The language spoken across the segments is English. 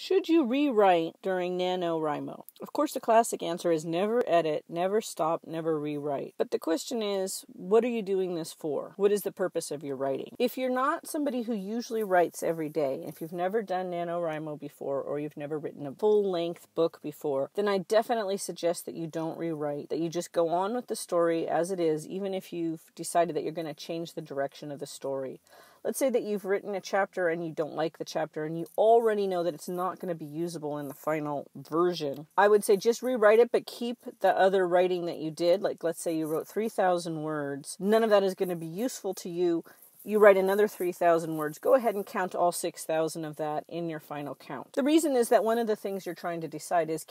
Should you rewrite during Nanowrimo? Of course, the classic answer is never edit, never stop, never rewrite. But the question is, what are you doing this for? What is the purpose of your writing? If you're not somebody who usually writes every day, if you've never done Nanowrimo before, or you've never written a full-length book before, then I definitely suggest that you don't rewrite, that you just go on with the story as it is, even if you've decided that you're going to change the direction of the story. Let's say that you've written a chapter and you don't like the chapter and you already know that it's not going to be usable in the final version. I would say just rewrite it, but keep the other writing that you did. Like, let's say you wrote 3,000 words. None of that is going to be useful to you. You write another 3,000 words. Go ahead and count all 6,000 of that in your final count. The reason is that one of the things you're trying to decide is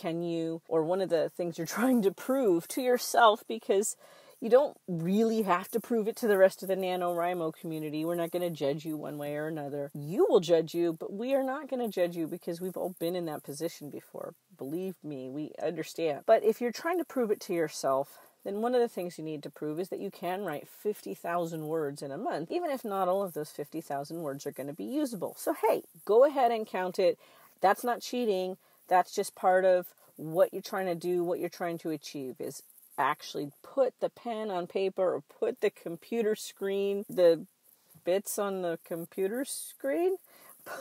one of the things you're trying to prove to yourself, because you don't really have to prove it to the rest of the NaNoWriMo community. We're not going to judge you one way or another. You will judge you, but we are not going to judge you because we've all been in that position before. Believe me, we understand. But if you're trying to prove it to yourself, then one of the things you need to prove is that you can write 50,000 words in a month, even if not all of those 50,000 words are going to be usable. So hey, go ahead and count it. That's not cheating. That's just part of what you're trying to do, what you're trying to achieve is actually put the pen on paper or put the computer screen, the bits on the computer screen,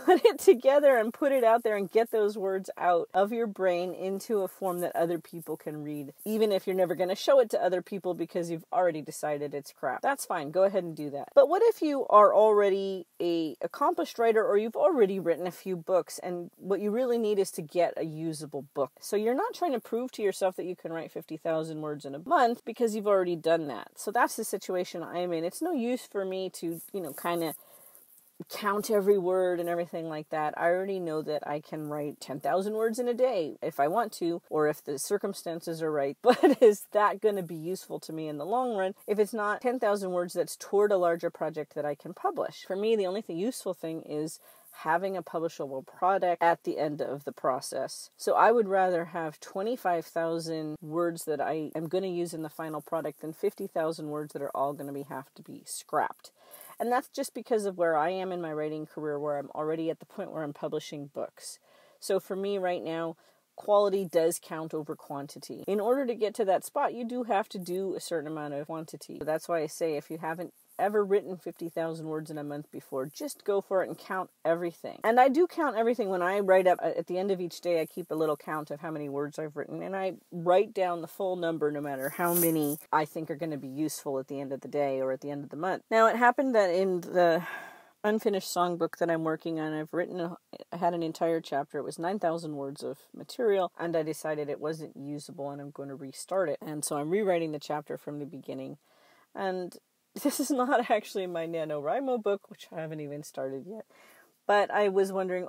put it together and put it out there and get those words out of your brain into a form that other people can read, even if you're never going to show it to other people because you've already decided it's crap. That's fine. Go ahead and do that. But what if you are already an accomplished writer, or you've already written a few books, and what you really need is to get a usable book? So you're not trying to prove to yourself that you can write 50,000 words in a month because you've already done that. So that's the situation I'm in. It's no use for me to, kind of count every word and everything like that. I already know that I can write 10,000 words in a day if I want to, or if the circumstances are right. But is that going to be useful to me in the long run? If it's not 10,000 words, that's toward a larger project that I can publish. For me, the only useful thing is having a publishable product at the end of the process. So I would rather have 25,000 words that I am going to use in the final product than 50,000 words that are all going to have to be scrapped. And that's just because of where I am in my writing career, where I'm already at the point where I'm publishing books. So for me right now, quality does count over quantity. In order to get to that spot, you do have to do a certain amount of quantity. That's why I say if you haven't ever written 50,000 words in a month before, just go for it and count everything. And I do count everything. When I write up at the end of each day, I keep a little count of how many words I've written, and I write down the full number no matter how many I think are going to be useful at the end of the day or at the end of the month. Now, it happened that in the unfinished songbook that I'm working on, I had an entire chapter. It was 9,000 words of material, and I decided it wasn't usable and I'm going to restart it. And so I'm rewriting the chapter from the beginning. And this is not actually my NaNoWriMo book, which I haven't even started yet. But I was wondering,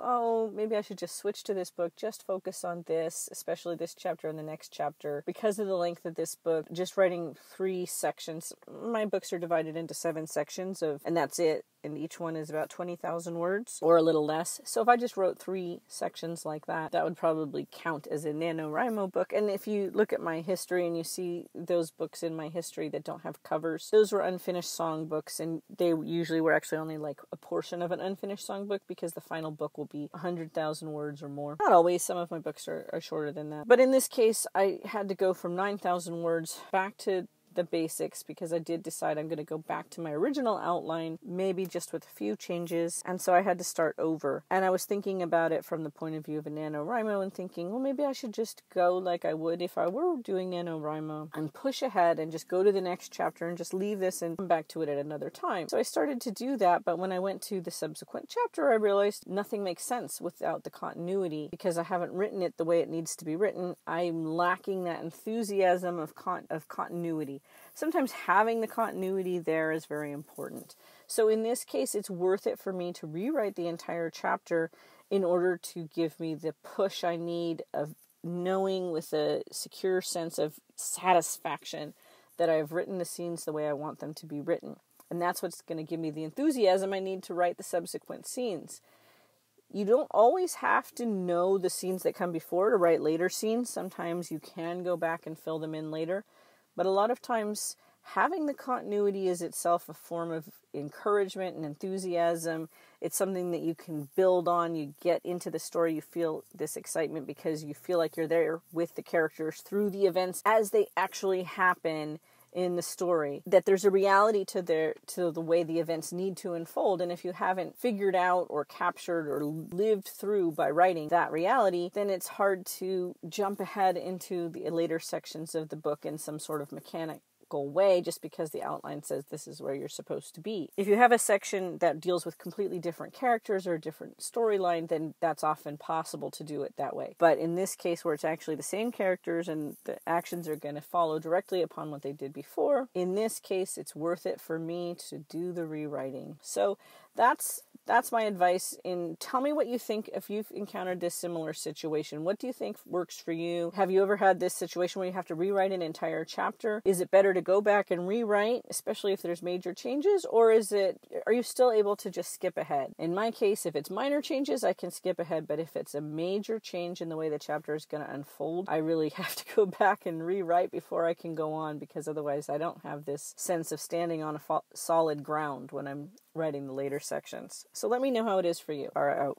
maybe I should just switch to this book, just focus on this, especially this chapter and the next chapter. Because of the length of this book, just writing 3 sections. My books are divided into 7 sections, and that's it. And each one is about 20,000 words or a little less. So if I just wrote 3 sections like that, that would probably count as a NaNoWriMo book. And if you look at my history and you see those books in my history that don't have covers, those were unfinished songbooks, and they usually were actually only like a portion of an unfinished songbook because the final book will be 100,000 words or more. Not always. Some of my books are shorter than that. But in this case, I had to go from 9,000 words back to the basics because I did decide I'm going to go back to my original outline, maybe just with a few changes, and so I had to start over. And I was thinking about it from the point of view of a NaNoWriMo and thinking, well, maybe I should just go like I would if I were doing NaNoWriMo and push ahead and just go to the next chapter and just leave this and come back to it at another time. So I started to do that, but when I went to the subsequent chapter, I realized nothing makes sense without the continuity because I haven't written it the way it needs to be written. I'm lacking that enthusiasm of continuity. Sometimes having the continuity there is very important. So in this case, it's worth it for me to rewrite the entire chapter in order to give me the push I need of knowing with a secure sense of satisfaction that I've written the scenes the way I want them to be written. And that's what's going to give me the enthusiasm I need to write the subsequent scenes. You don't always have to know the scenes that come before to write later scenes. Sometimes you can go back and fill them in later. But a lot of times, having the continuity is itself a form of encouragement and enthusiasm. It's something that you can build on. You get into the story, you feel this excitement because you feel like you're there with the characters through the events as they actually happen in the story, that there's a reality to the way the events need to unfold. And if you haven't figured out or captured or lived through by writing that reality, then it's hard to jump ahead into the later sections of the book in some sort of mechanical way just because the outline says this is where you're supposed to be. If you have a section that deals with completely different characters or a different storyline, then that's often possible to do it that way. But in this case, where it's actually the same characters and the actions are going to follow directly upon what they did before, in this case, it's worth it for me to do the rewriting. So that's my advice. Tell me what you think if you've encountered this similar situation. What do you think works for you? Have you ever had this situation where you have to rewrite an entire chapter? Is it better to go back and rewrite, especially if there's major changes, or are you still able to just skip ahead? In my case, if it's minor changes, I can skip ahead, but if it's a major change in the way the chapter is going to unfold, I really have to go back and rewrite before I can go on, because otherwise I don't have this sense of standing on a solid ground when I'm writing the later sections. So let me know how it is for you. All right, out.